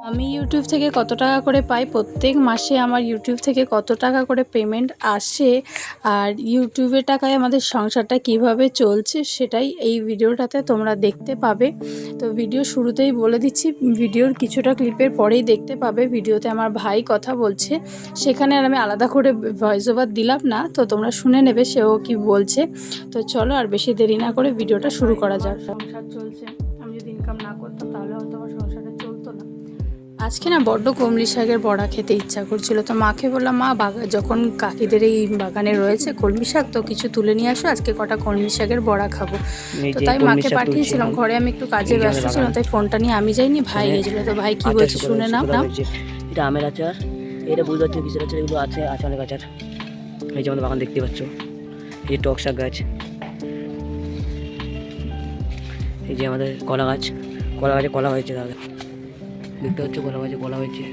আমি ইউটিউব থেকে কত টাকা করে পাই, প্রত্যেক মাসে আমার ইউটিউব থেকে কত টাকা করে পেমেন্ট আসে, আর ইউটিউবের টাকায় আমাদের সংসারটা কিভাবে চলছে সেটাই এই ভিডিওটাতে তোমরা দেখতে পাবে। তো ভিডিও শুরুতেই বলে দিচ্ছি, ভিডিওর কিছুটা ক্লিপের পরেই দেখতে পাবে ভিডিওতে আমার ভাই কথা বলছে, সেখানে আর আমি আলাদা করে ভয়েস ওভার দিলাম না, তো তোমরা শুনে নেবে সেও কি বলছে। তো চলো আর বেশি দেরি না করে ভিডিওটা শুরু করা যাক। সংসার চলছে, আমি যদি ইনকাম না করতাম তাহলে হয়তো আমার সংসারটা চলতো না। আজকে না বড্ড কলমি শাকের বড়া খেতে ইচ্ছা করছিল, তো মাকে বললাম, মা যখন কাকিদের এই বাগানে রয়েছে কলমি শাক, তো কিছু তুলে নিয়ে আসো, আজকে কটা কলমি শাকের বড়া খাবো। তো তাই মাকে পাঠিয়েছিলাম, ঘরে আমি একটু কাজে ব্যস্ত ছিলাম, তাই ফোনটা নিয়ে আমি যাইনি, ভাই গেছিলো। তো ভাই কি বলছে শুনে নাও। এটা আমের আচার, এটা বুঝতে পারছি কিসের আচার, এগুলো আছে অনেক আচার। এই যে আমাদের বাগান দেখতে পাচ্ছ, এই টক শাক গাছ, এই যে আমাদের কলা গাছে কলা হয়েছে, তাহলে দেখতে পাচ্ছ কলা গাছে কলা হয়েছে।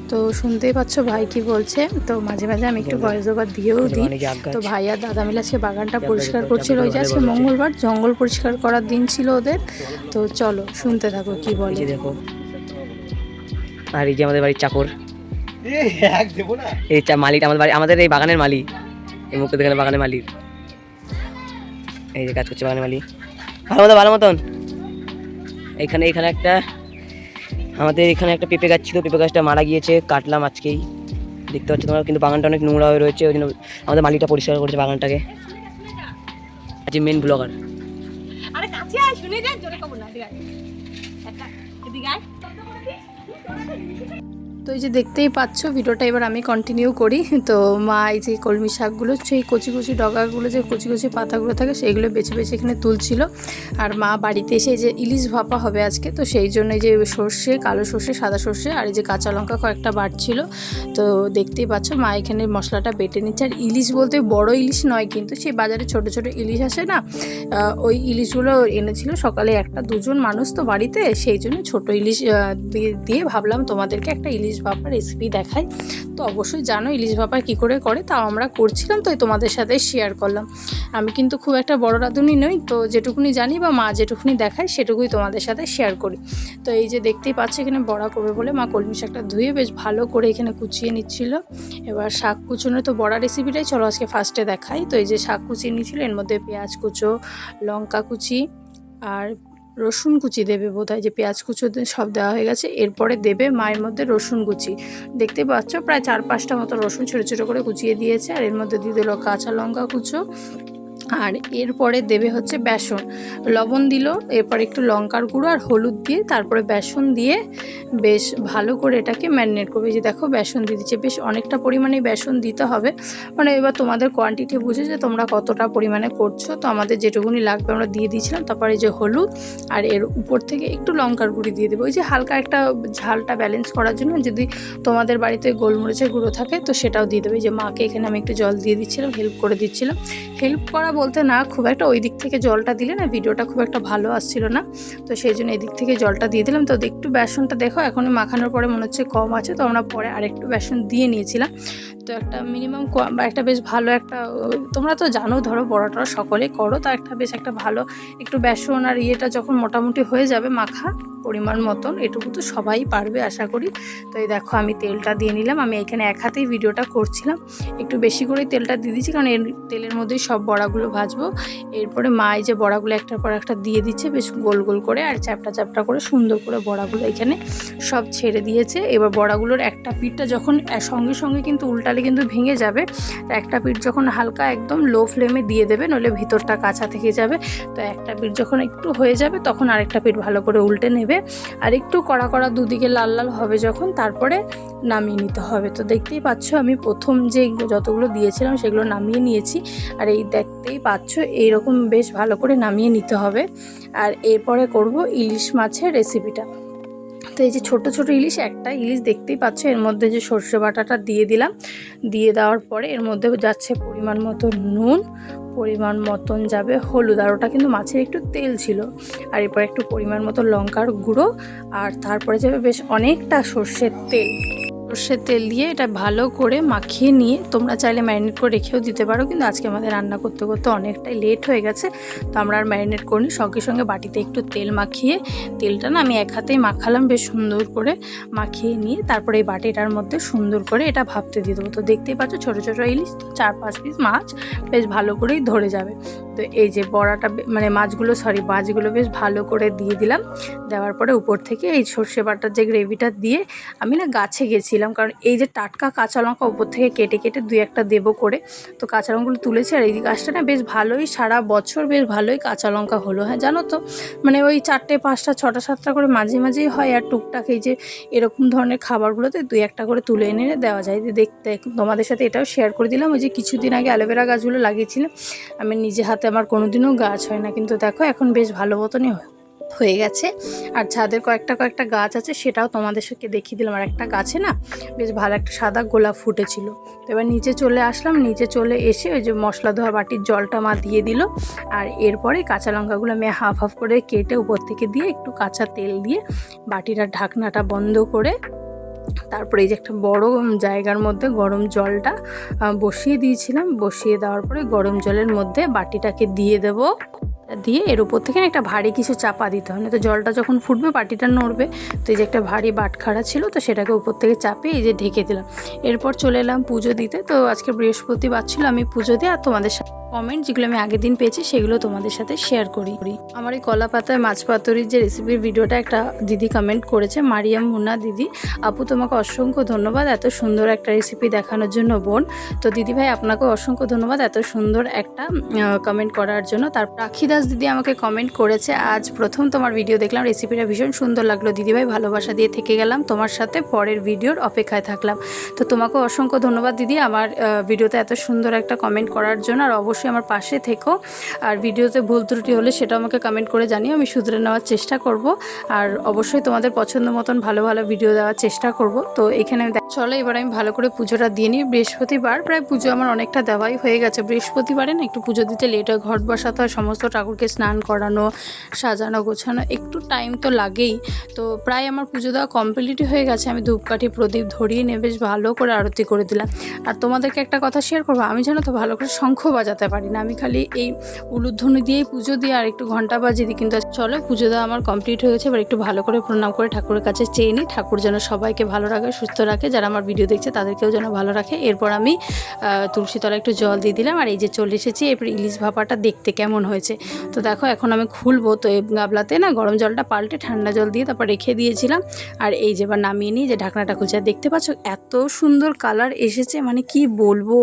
তো শুনতেই পাচ্ছ ভাই কি বলছে, তো মাঝে মাঝে আমি একটু ভয়েস ওভার দিয়েও দিই। তো ভাই আর দাদা মিলে আজকে বাগানটা পরিষ্কার করছিল, ওই যে আজকে মঙ্গলবার জঙ্গল পরিষ্কার করার দিন ছিল ওদের। তো চলো শুনতে থাকো কি বলে। দেখো, আর এই যে আমাদের বাড়ির চাকর, এই মালিক আমাদের এই বাগানের মালিক, এই মুখটা দেখে বাগানের মালিক, এই যে কাজ করছে বাগানের মালিক ভালো মতন। এখানে একটা আমাদের এখানে একটা পেঁপে গাছ ছিল, পেঁপে গাছটা মারা গিয়েছে, কাটলাম আজকেই, দেখতে পাচ্ছ তোমরা। কিন্তু বাগানটা অনেক নোংরা হয়ে রয়েছে, ওই জন্য আমাদের মালিকটা পরিষ্কার করেছে বাগানটাকে। আজকে মেন ব্লগার। তো এই যে দেখতেই পাচ্ছ ভিডিওটা এবার আমি কন্টিনিউ করি। তো মা এই যে কলমি শাকগুলো, সেই কচি কচি ডগাগুলো, যে কচি কচি পাতাগুলো থাকে সেইগুলো বেছে বেছে এখানে তুলছিল। আর মা বাড়িতে এসে এই যে ইলিশ ভাপা হবে আজকে, তো সেই জন্য এই যে সর্ষে, কালো সর্ষে, সাদা সর্ষে আর এই যে কাঁচা লঙ্কা কয়েকটা বাটছিল। তো দেখতেই পাচ্ছ মা এখানে মশলাটা বেটে নিচ্ছে। আর ইলিশ বলতে বড় ইলিশ নয়, কিন্তু সেই বাজারে ছোট ছোট ইলিশ আসে না, ওই ইলিশগুলো এনেছিল সকালে একটা দুজন মানুষ তো বাড়িতে, সেই জন্য ছোটো ইলিশ দিয়ে ভাবলাম তোমাদেরকে একটা ইলিশ ভাপার রেসিপি দেখাই। তো অবশ্যই জানো ইলিশ ভাপা কী করে করে, তাও আমরা করছিলাম, তো তোমাদের সাথে শেয়ার করলাম। আমি কিন্তু খুব একটা বড় রাঁধুনি নই, তো যেটুকুনি জানি বা মা যেটুকুনি দেখায় সেটুকুই তোমাদের সাথে শেয়ার করি। তো এই যে দেখতেই পাচ্ছি এখানে বড়া করবে বলে মা কলমি শাকটা ধুয়ে বেশ ভালো করে এখানে কুচিয়ে নিচ্ছিল। এবার শাক কুচোনো তো বড়া রেসিপিটাই চলো আজকে ফার্স্টে দেখাই। তো এই যে শাক কুচিয়ে নিচ্ছিল, এর মধ্যে পেঁয়াজ কুচো, লঙ্কা কুচি আর রসুন কুচি দেবে বোধহয়, যে পেঁয়াজ কুচো সব দেওয়া হয়ে গেছে। এরপরে দেবে মায়ের মধ্যে রসুন কুচি, দেখতে পাচ্ছ প্রায় 4-5টা মতো রসুন ছোটো ছোটো করে কুচিয়ে দিয়েছে। আর এর মধ্যে দিয়ে দিল কাঁচা লঙ্কা কুচো, আর এরপরে দেবে হচ্ছে বেসন, লবণ দিল, এরপর একটু লঙ্কার গুঁড়ো আর হলুদ দিয়ে তারপরে বেসন দিয়ে বেশ ভালো করে এটাকে ম্যারিনেট করবে। যে দেখো বেসন দিয়ে দিচ্ছে, বেশ অনেকটা পরিমাণে বেসন দিতে হবে, মানে এবার তোমাদের কোয়ান্টিটি বুঝে যে তোমরা কতটা পরিমাণে করছো। তো আমাদের যেটুকুনি লাগবে আমরা দিয়ে দিয়েছিলাম। তারপরে যে হলুদ আর এর উপর থেকে একটু লঙ্কার গুঁড়ি দিয়ে দেবো, ওই যে হালকা একটা ঝালটা ব্যালেন্স করার জন্য, যদি তোমাদের বাড়িতে গোলমরিচের গুঁড়ো থাকে তো সেটাও দিয়ে দেবে। যে মাকে এখানে আমি একটু জল দিয়ে দিচ্ছিলাম, হেল্প করে দিচ্ছিলাম। হেল্প করা বলতে না, খুব একটা ওই দিক থেকে জলটা দিলে না ভিডিওটা খুব একটা ভালো আসছিল না, তো সেই জন্য এই দিক থেকে জলটা দিয়ে দিলাম। তো একটু বেসনটা দেখো এখনই মাখানোর পরে মনে হচ্ছে কম আছে, তো আমরা পরে আরেকটু বেসন দিয়ে নিয়েছিলাম। তো একটা মিনিমাম একটা বেশ ভালো একটা, তোমরা তো জানো ধরো বড়াটা সকলে করো, তা একটা বেশ একটা ভালো একটু বেসন আর ইয়েটা যখন মোটামুটি হয়ে যাবে মাখা পরিমাণ মতন, এটুকু তো সবাই পারবে আশা করি। তো এই দেখো আমি তেলটা দিয়ে নিলাম, আমি এখানে এক হাতেই ভিডিওটা করছিলাম, একটু বেশি করে তেলটা দিয়ে দিচ্ছি, কারণ এর তেলের মধ্যেই সব বড়াগুলো ভাজবো। এরপরে মা এই যে বড়াগুলো একটার পর একটা দিয়ে দিচ্ছে বেশ গোল গোল করে, আর চ্যাপটা চ্যাপটা করে সুন্দর করে বড়াগুলো এখানে সব ছেড়ে দিয়েছে। এবার বড়াগুলোর একটা পিঠটা যখন সঙ্গে সঙ্গে কিন্তু উল্টালে কিন্তু ভেঙে যাবে, তো একটা পিঠ যখন হালকা একদম লো ফ্লেমে দিয়ে দেবে, নইলে ভিতরটা কাঁচা থেকে যাবে। তো একটা পিঠ যখন একটু হয়ে যাবে তখন আরেকটা পিঠ ভালো করে উল্টে নেবে, আর একটু কড়া কড়া দুদিকে লাল লাল হবে যখন, তারপরে নামিয়ে নিতে হবে। তো দেখতেই পাচ্ছ আমি প্রথম যে যতগুলো দিয়েছিলাম সেগুলো নামিয়ে নিয়েছি, আর এই দেখতেই পাচ্ছ এইরকম বেশ ভালো করে নামিয়ে নিতে হবে। আর এরপরে করব ইলিশ মাছের রেসিপিটা। তো এই যে ছোট ছোট ইলিশ, একটা ইলিশ দেখতেই পাচ্ছ, এর মধ্যে যে সর্ষে বাটাটা দিয়ে দিলাম, দিয়ে দেওয়ার পরে এর মধ্যে যাচ্ছে পরিমাণ মতো নুন, পরিমাণ মতন যাবে হলুদ, আর ওটা কিন্তু মাছের একটু তেল ছিল, আর এরপর একটু পরিমাণ মতো লঙ্কার গুঁড়ো, আর তারপরে যাবে বেশ অনেকটা সর্ষের তেল। সর্ষের তেল দিয়ে এটা ভালো করে মাখিয়ে নিয়ে তোমরা চাইলে ম্যারিনেট করে রেখেও দিতে পারো, কিন্তু আজকে আমাদের রান্না করতে করতে অনেকটাই লেট হয়ে গেছে, তো আমরা আর ম্যারিনেট করিনি। সঙ্গে সঙ্গে বাটিতে একটু তেল মাখিয়ে, তেলটা না আমি এক হাতেই মাখালাম বেশ সুন্দর করে, মাখিয়ে নিয়ে তারপরে এই বাটিটার মধ্যে সুন্দর করে এটা ভাপতে দিয়ে দেবো। তো দেখতেই পাচ্ছ ছোটো ছোটো ইলিশ, তো 4-5 পিস মাছ বেশ ভালো করেই ধরে যাবে। তো এই যে বড়াটা মানে মাছগুলো বেশ ভালো করে দিয়ে দিলাম। দেওয়ার পরে উপর থেকে এই সর্ষে বাটার যে গ্রেভিটা দিয়ে আমি না গাছে গেছিলাম, কারণ এই যে টাটকা কাঁচা লঙ্কা উপর থেকে কেটে কেটে 2-1টা দেবো করে, তো কাঁচা লঙ্কাগুলো তুলেছি। আর এই গাছটা না বেশ ভালোই সারা বছর বেশ ভালোই কাঁচা লঙ্কা হলো। হ্যাঁ জানো তো, মানে ওই 4টে 5টা 6টা 7টা করে মাঝে মাঝেই হয়, আর টুকটাক এই যে এরকম ধরনের খাবারগুলোতে 2-1টা করে তুলে এনে দেওয়া যায়। দেখতে তোমাদের সাথে এটাও শেয়ার করে দিলাম। ওই যে কিছুদিন আগে অ্যালোভেরা গাছগুলো লাগিয়েছিলাম আমি নিজে হাতে, আমার কোনোদিনও গাছ হয় না, কিন্তু দেখো এখন বেশ ভালো মতনই হয়ে গেছে। আর ছাদের কয়েকটা গাছ আছে, সেটাও তোমাদের সাথে দেখিয়ে দিলাম। আর একটা গাছে না বেশ ভালো একটা সাদা গোলাপ ফুটেছিল। তো এবার নিচে চলে আসলাম, নিচে চলে এসে ওই যে মশলা ধোয়া বাটির জলটা মা দিয়ে দিল, আর এরপরে কাঁচা লঙ্কাগুলো আমি হাফ হাফ করে কেটে উপর থেকে দিয়ে একটু কাঁচা তেল দিয়ে বাটিটার ঢাকনাটা বন্ধ করে তারপরে এই যে একটা বড় জায়গার মধ্যে গরম জলটা বসিয়ে দিয়েছিলাম। বসিয়ে দেওয়ার পরে গরম জলের মধ্যে বাটিটাকে দিয়ে দেব, দিয়ে এর উপর থেকে একটা ভারী কিছু চাপা দিতে হয়, না তো জলটা যখন ফুটবে বাটিটা নড়বে। তো এই যে একটা ভারী বাটখারা ছিল, তো সেটাকে উপর থেকে চাপে এই যে ঢেকে দিলাম। এরপর চলে এলাম পুজো দিতে। তো আজকে বৃহস্পতিবার ছিল, আমি পুজো দিয়ে আর তোমাদের সাথে কমেন্ট যেগুলো আমি আগের দিন পেয়েছি সেগুলো তোমাদের সাথে শেয়ার করি। আমার এই কলা পাতায় মাছ পাতুরির যে রেসিপির ভিডিওটা একটা দিদি কমেন্ট করেছে, মারিয়াম মুন্না দিদি, আপু তোমাকে অসংখ্য ধন্যবাদ এত সুন্দর একটা রেসিপি দেখানোর জন্য বোন। তো দিদি ভাই আপনাকেও অসংখ্য ধন্যবাদ এত সুন্দর একটা কমেন্ট করার জন্য। তারপর রাখি দাস দিদি আমাকে কমেন্ট করেছে, আজ প্রথম তোমার ভিডিও দেখলাম, রেসিপিটা ভীষণ সুন্দর লাগলো দিদি ভাই, ভালোবাসা দিয়ে থেকে গেলাম, তোমার সাথে পরের ভিডিওর অপেক্ষায় থাকলাম। তো তোমাকেও অসংখ্য ধন্যবাদ দিদি আমার ভিডিওতে এত সুন্দর একটা কমেন্ট করার জন্য। আর অবশ্যই আমার পাশে থেকো, আর ভিডিওতে ভুল ত্রুটি হলে সেটা আমাকে কমেন্ট করে জানিও, আমি শুধরে নেওয়ার চেষ্টা করব। আর অবশ্যই তোমাদের পছন্দ মতন ভালো ভালো ভিডিও দেওয়ার চেষ্টা করব। তো এখানে চলো এবার আমি ভালো করে পুজোটা দিয়ে নিই। বৃহস্পতিবার প্রায় পুজো আমার অনেকটা দেওয়াই হয়ে গেছে। বৃহস্পতিবারে না একটু পুজো দিতে লেট হয়, ঘট বসাতে হয়, সমস্ত ঠাকুরকে স্নান করানো, সাজানো গোছানো, একটু টাইম তো লাগেই। তো প্রায় আমার পুজো দেওয়া কমপ্লিট হয়ে গেছে। আমি ধূপকাঠি প্রদীপ ধরিয়ে নিয়ে বেশ ভালো করে আরতি করে দিলাম। আর তোমাদেরকে একটা কথা শেয়ার করবো, আমি জানো তো ভালো করে শঙ্খ বাজাতে পারি না, আমি খালি এই উলুধ্বনি দিয়েই পুজো দিয়ে আর একটু ঘন্টা বাজিয়ে দিই। কিন্তু চলো পুজো দেওয়া আমার কমপ্লিট হয়ে গেছে, এবার একটু ভালো করে প্রণাম করে ঠাকুরের কাছে চেয়ে নিই, ঠাকুর যেন সবাইকে ভালো রাখে, সুস্থ রাখে, যারা আমার ভিডিও দেখছে তাদেরকেও যেন ভালো রাখে। এরপর আমি তুলসী তলায় একটু জল দিয়ে দিলাম। আর এই যে চলে এসেছি, এরপর ইলিশ ভাপাটা দেখতে কেমন হয়েছে তো দেখো এখন আমি খুলবো। তো এই গাবলাতে না গরম জলটা পাল্টে ঠান্ডা জল দিয়ে তারপর রেখে দিয়েছিলাম। আর এই যে এবার নামিয়ে নিয়ে যে ঢাকনাটা খুলছে, আর দেখতে পাচ্ছ এত সুন্দর কালার এসেছে, মানে কি বলবো।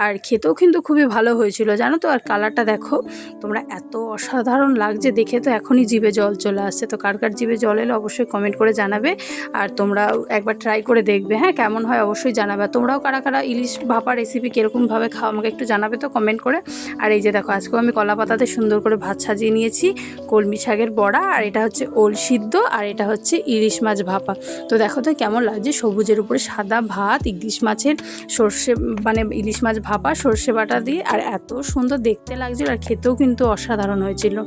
আর খেতেও কিন্তু খুবই ভালো হয়েছিল জানো তো। আর কালারটা দেখো তোমরা, এত অসাধারণ লাগছে দেখে, তো এখনই জিভে জল চলে আসছে। তো কার কার জিভে জল এলে অবশ্যই কমেন্ট করে জানাবে, আর তোমরা একবার ট্রাই করে দেখবে, হ্যাঁ কেমন হয় অবশ্যই জানাবে। তোমরাও কারা কারা ইলিশ ভাপা রেসিপি কীরকমভাবে খাও আমাকে একটু জানাবে তো কমেন্ট করে। আর এই যে দেখো আজকেও আমি কলা পাতাতে সুন্দর করে ভাত সাজিয়ে নিয়েছি, কলমি শাকের বড়া, আর এটা হচ্ছে ওল সিদ্ধ, আর এটা হচ্ছে ইলিশ মাছ ভাপা। তো দেখো তো কেমন লাগছে, সবুজের উপরে সাদা ভাত, ইলিশ মাছের সর্ষে মানে ইলিশ মাছ ভাপা সর্ষে বাটা দিয়ে, আর এত সুন্দর দেখতে লাগছিল, আর খেতেও কিন্তু অসাধারণ হয়েছিল।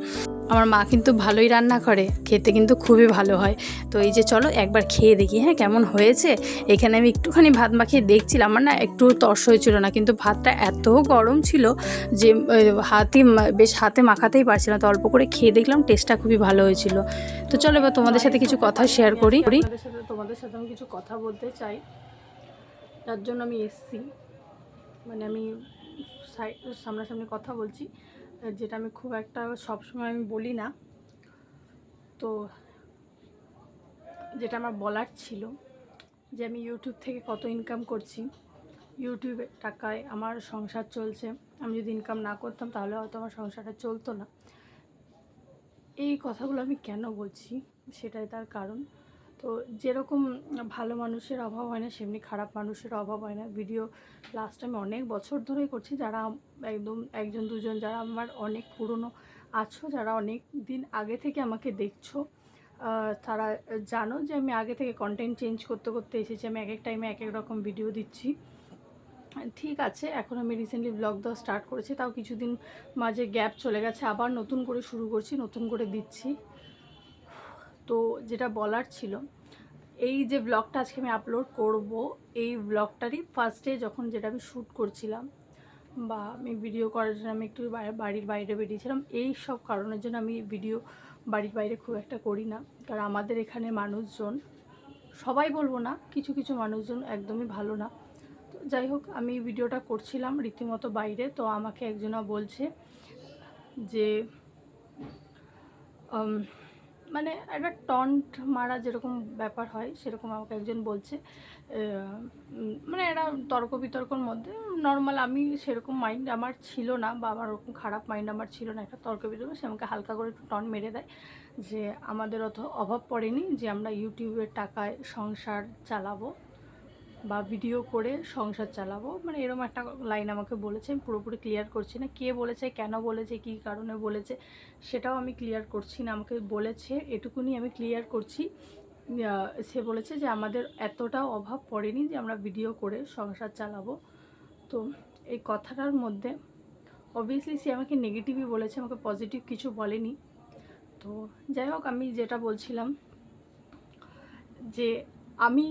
আমার মা কিন্তু ভালোই রান্না করে, খেতে কিন্তু খুবই ভালো হয়। তো এই যে চলো একবার খেয়ে দেখি হ্যাঁ কেমন হয়েছে। এখানে আমি একটুখানি ভাত মাখিয়ে দেখছিলাম, আমার না একটু তর্স হয়েছিল না, কিন্তু ভাতটা এত গরম ছিল যে বেশ হাতে মাখাতেই পারছিল না। তো অল্প করে খেয়ে দেখলাম, টেস্টটা খুবই ভালো হয়েছিল। তো চলো এবার তোমাদের সাথে কিছু কথা শেয়ার করি। তোমাদের সাথে আমি কিছু কথা বলতে চাই, তার জন্য আমি এসছি, মানে আমি সামনাসামনি কথা বলছি, যেটা আমি খুব একটা সবসময় আমি বলি না। তো যেটা আমার বলার ছিল, যে আমি ইউটিউব থেকে কত ইনকাম করছি, ইউটিউবের টাকায় আমার সংসার চলছে। আমি যদি ইনকাম না করতাম তাহলে হয়তো আমার সংসারটা চলতো না। এই কথাগুলো আমি কেন বলছি সেটাই তার কারণ। তো যেরকম ভালো মানুষের অভাব হয় না, সেমনি খারাপ মানুষের অভাব হয় না। ভিডিও লাস্ট আমি অনেক বছর ধরেই করছি, যারা একদম একজন দুজন যারা আমার অনেক পুরনো আছো, যারা অনেক দিন আগে থেকে আমাকে দেখছো, তারা জানো যে আমি আগে থেকে কন্টেন্ট চেঞ্জ করতে করতে এসেছি। আমি এক এক টাইমে এক এক রকম ভিডিও দিচ্ছি, ঠিক আছে। এখন আমি রিসেন্টলি ব্লগ দেওয়া স্টার্ট করেছি, তাও কিছুদিন মাঝে গ্যাপ চলে গেছে, আবার নতুন করে শুরু করছি, নতুন করে দিচ্ছি। তো যেটা বলার ছিল, এই যে ব্লগটা আজকে আমি আপলোড করব, এই ব্লগটারই ফার্স্টে যখন যেটা আমি শ্যুট করছিলাম বা আমি ভিডিও করার জন্য আমি একটু বাড়ির বাইরে বেরিয়েছিলাম, এই সব কারণের জন্য আমি ভিডিও বাড়ির বাইরে খুব একটা করি না। কারণ আমাদের এখানে মানুষজন, সবাই বলবো না, কিছু কিছু মানুষজন একদমই ভালো না। তো যাই হোক, আমি ভিডিওটা করছিলাম রীতিমতো বাইরে। তো আমাকে একজনা বলছে যে মানে একটা টন্ট মারা যেরকম ব্যাপার হয় সেরকম আমাকে একজন বলছে। মানে একটা তর্ক বিতর্কর মধ্যে নর্মাল, আমি সেরকম মাইন্ড আমার ছিল না বা আমার ওরকম খারাপ মাইন্ড আমার ছিল না, একটা তর্ক বিতর্ক, সে আমাকে হালকা করে একটু টন্ট মেরে দেয় যে আমাদের অত অভাব পড়েনি যে আমরা ইউটিউবের টাকায় সংসার চালাবো বা ভিডিও করে সংসার চালাবো, মানে এরকম একটা লাইন আমাকে বলেছে। আমি পুরোপুরি ক্লিয়ার করছি না কে বলেছে, কেন বলেছে, কী কারণে বলেছে সেটাও আমি ক্লিয়ার করছি না। আমাকে বলেছে এটুকুনি আমি ক্লিয়ার করছি, সে বলেছে যে আমাদের এতটাও অভাব পড়েনি যে আমরা ভিডিও করে সংসার চালাবো। তো এই কথাটার মধ্যে অবভিয়াসলি সে আমাকে নেগেটিভই বলেছে, আমাকে পজিটিভ কিছু বলেনি। তো যাই হোক, আমি যেটা বলছিলাম যে আমি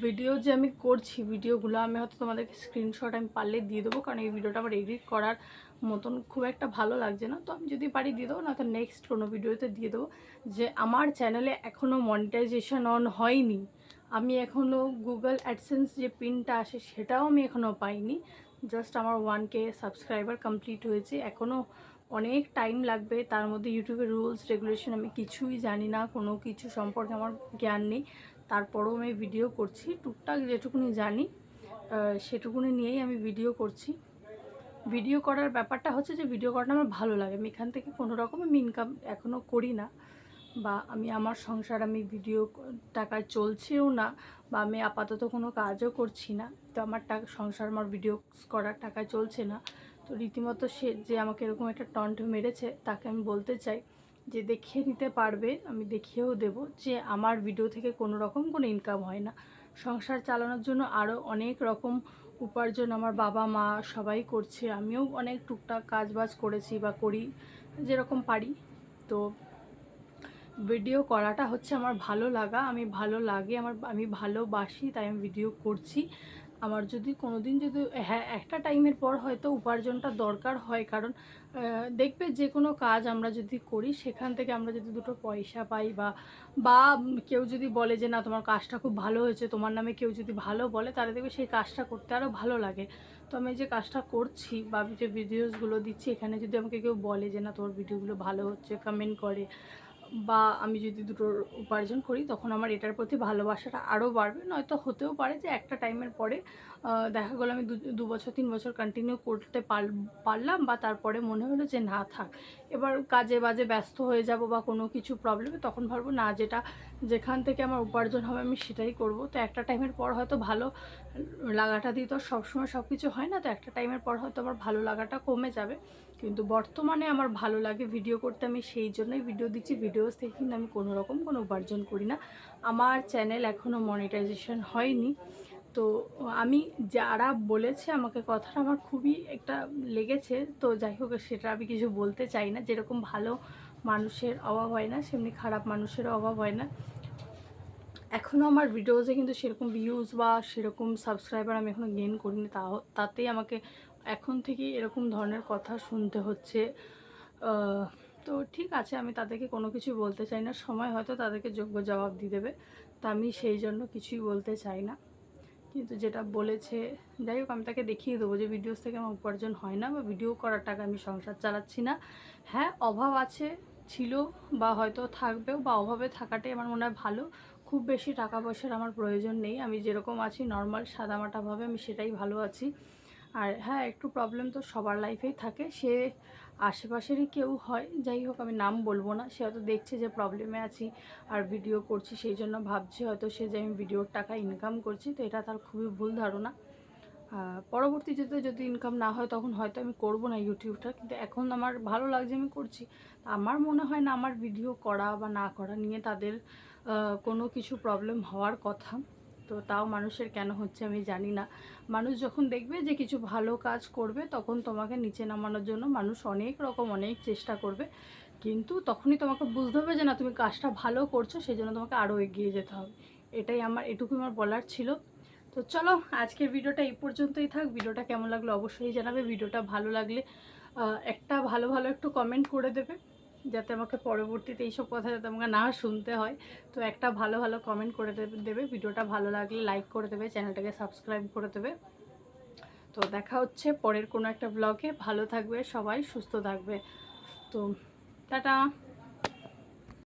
ভিডিও যে আমি করছি, ভিডিওগুলো আমি হয়তো তোমাদেরকে স্ক্রিনশট আমি পারলে দিয়ে দেবো, কারণ এই ভিডিওটা আমার এডিট করার মতন খুব একটা ভালো লাগছে না। তো আমি যদি পারি দিয়ে দেবো, না তো নেক্সট কোনো ভিডিওতে দিয়ে দেবো যে আমার চ্যানেলে এখনও মনিটাইজেশন অন হয়নি। আমি এখনও গুগল অ্যাডসেন্স যে পিনটা আসে সেটাও আমি এখনও পাইনি। জাস্ট আমার 1K সাবস্ক্রাইবার কমপ্লিট হয়েছে, এখনও অনেক টাইম লাগবে। তার মধ্যে ইউটিউবের রুলস রেগুলেশন আমি কিছুই জানি না, কোনো কিছু সম্পর্কে আমার জ্ঞান নেই। তারপরেও আমি ভিডিও করছি, টুকটাক যেটুকুনি জানি সেটুকুনি নিয়েই আমি ভিডিও করছি। ভিডিও করার ব্যাপারটা হচ্ছে যে ভিডিও করাটা আমার ভালো লাগে, আমি এখান থেকে কোনো রকম আমি ইনকাম এখনও করি না, বা আমি আমার সংসার আমি ভিডিও টাকায় চলছেও না, বা আমি আপাতত কোনো কাজও করছি না। তো আমার টাকা সংসার আমার ভিডিও করার টাকায় চলছে না। তো রীতিমতো সে যে আমাকে এরকম একটা টন্ট মেরেছে তাকে আমি বলতে চাই যে দেখিয়ে নিতে পারবে, আমি দেখিয়েও দেব যে আমার ভিডিও থেকে কোনো রকম কোনো ইনকাম হয় না। সংসার চালানোর জন্য আরও অনেক রকম উপার্জন আমার বাবা মা সবাই করছে, আমিও অনেক টুকটাক কাজ বাজ করেছি বা করি যেরকম পারি। তো ভিডিও করাটা হচ্ছে আমার ভালো লাগা, আমি ভালো লাগে, আমি ভালোবাসি, তাই আমি ভিডিও করছি। আমার যদি কোনো দিন যদি হ্যাঁ একটা টাইমের পর হয়তো উপার্জনটা দরকার হয়, কারণ দেখবে যে কোনো কাজ আমরা যদি করি সেখান থেকে আমরা যদি দুটো পয়সা পাই বা বা কেউ যদি বলে যে না তোমার কাজটা খুব ভালো হয়েছে, তোমার নামে কেউ যদি ভালো বলে, তাহলে দেখবে সেই কাজটা করতে আরও ভালো লাগে। তো আমি যে কাজটা করছি বা আমি যে ভিডিওসগুলো দিচ্ছি, এখানে যদি আমাকে কেউ বলে যে না তোমার ভিডিওগুলো ভালো হচ্ছে, কমেন্ট করে, বা আমি যদি দুটোর উপার্জন করি, তখন আমার এটার প্রতি ভালোবাসাটা আরও বাড়বে। নয়তো হতেও পারে যে একটা টাইমের পরে দেখা গেলো আমি 2 বছর 3 বছর কন্টিনিউ করতে পারলাম, বা তারপরে মনে হলো যে না থাক, এবার কাজে বাজে ব্যস্ত হয়ে যাব বা কোনো কিছু প্রবলেমে, তখন ভাববো না যেখান থেকে আমার উপার্জন হবে আমি সেটাই করব। তো একটা টাইমের পর হয়তো ভালো লাগাটা দিয়ে তো সবসময় সব কিছু হয় না, তো একটা টাইমের পর হয়তো আমার ভালো লাগাটা কমে যাবে। কিন্তু বর্তমানে আমার ভালো লাগে ভিডিও করতে, আমি সেই জন্যই ভিডিও দিচ্ছি। ভিডিওস থেকে কিন্তু আমি কোনো রকম কোনো উপার্জন করি না, আমার চ্যানেল এখনও মনিটাইজেশন হয়নি। তো আমি যারা বলেছে আমাকে কথাটা আমার খুবই একটা লেগেছে। তো যাই হোক, সেটা আমি কিছু বলতে চাই না। যেরকম ভালো মানুষের অভাব হয় না, সেমনি খারাপ মানুষেরও অভাব হয় না। এখনও আমার ভিডিওসে কিন্তু সেরকম ভিউজ বা সেরকম সাবস্ক্রাইবার আমি এখনও গেইন করিনি, তাতেই আমাকে এখন থেকেই এরকম ধরনের কথা শুনতে হচ্ছে। তো ঠিক আছে, আমি তাদেরকে কোনো কিছু বলতে চাই না, সময় হয়তো তাদেরকে যোগ্য জবাব দিয়ে দেবে। তা আমি সেই জন্য কিছুই বলতে চাই না। কিন্তু যেটা বলেছে, যাই হোক, আমি তাকে দেখিয়ে দেবো যে ভিডিওস থেকে আমার উপার্জন হয় না বা ভিডিও করার টাকা আমি সংসার চালাচ্ছি না। হ্যাঁ, অভাব আছে, ছিল, বা হয়তো থাকবেও, বা অভাবে থাকাটাই আমার মনে হয় ভালো। খুব বেশি টাকা পয়সার আমার প্রয়োজন নেই, আমি যেরকম আছি নর্মাল সাদামাটাভাবে আমি সেটাই ভালো আছি। আর হ্যাঁ, একটু প্রবলেম তো সবার লাইফেই থাকে, সে আশেপাশেরই কেউ হয়, যাই হোক আমি নাম বলবো না। সে হয়তো দেখছে যে প্রবলেমে আছি আর ভিডিও করছি, সেই জন্য ভাবছে হয়তো সে যে আমি ভিডিওর টাকা ইনকাম করছি, তো এটা তার খুবই ভুল ধারণা। পরবর্তীতে যদি ইনকাম না হয় তখন হয়তো আমি করবো না ইউটিউবটা, কিন্তু এখন আমার ভালো লাগছে আমি করছি। আমার মনে হয় না আমার ভিডিও করা বা না করা নিয়ে তাদের কোনো কিছু প্রবলেম হওয়ার কথা। তো তাও মানুষের কেন হচ্ছে আমি জানি না। মানুষ যখন দেখবে যে কিছু ভালো কাজ করবে, তখন তোমাকে নিচে নামানোর জন্য মানুষ অনেক রকম অনেক চেষ্টা করবে, কিন্তু তখনই তোমাকে বুঝতে হবে যে না তুমি কাজটা ভালো করছো, সেই জন্য তোমাকে আরও এগিয়ে যেতে হবে। এটাই এটুকুই আমার বলার ছিল। তো চলো আজকের ভিডিওটা এই পর্যন্তই থাক। ভিডিওটা কেমন লাগলো অবশ্যই জানাবে। ভিডিওটা ভালো লাগলে একটা ভালো একটু কমেন্ট করে দেবে, যাতে আমাকে পরবর্তীতে এইসব কথা যাতে আমাকে না শুনতে হয়। তো একটা ভালো কমেন্ট করে দেবে। ভিডিওটা ভালো লাগলে লাইক করে দেবে, চ্যানেলটাকে সাবস্ক্রাইব করে দেবে। তো দেখা হচ্ছে পরের কোনো একটা ব্লগে। ভালো থাকবে সবাই, সুস্থ থাকবে। তো টাটা।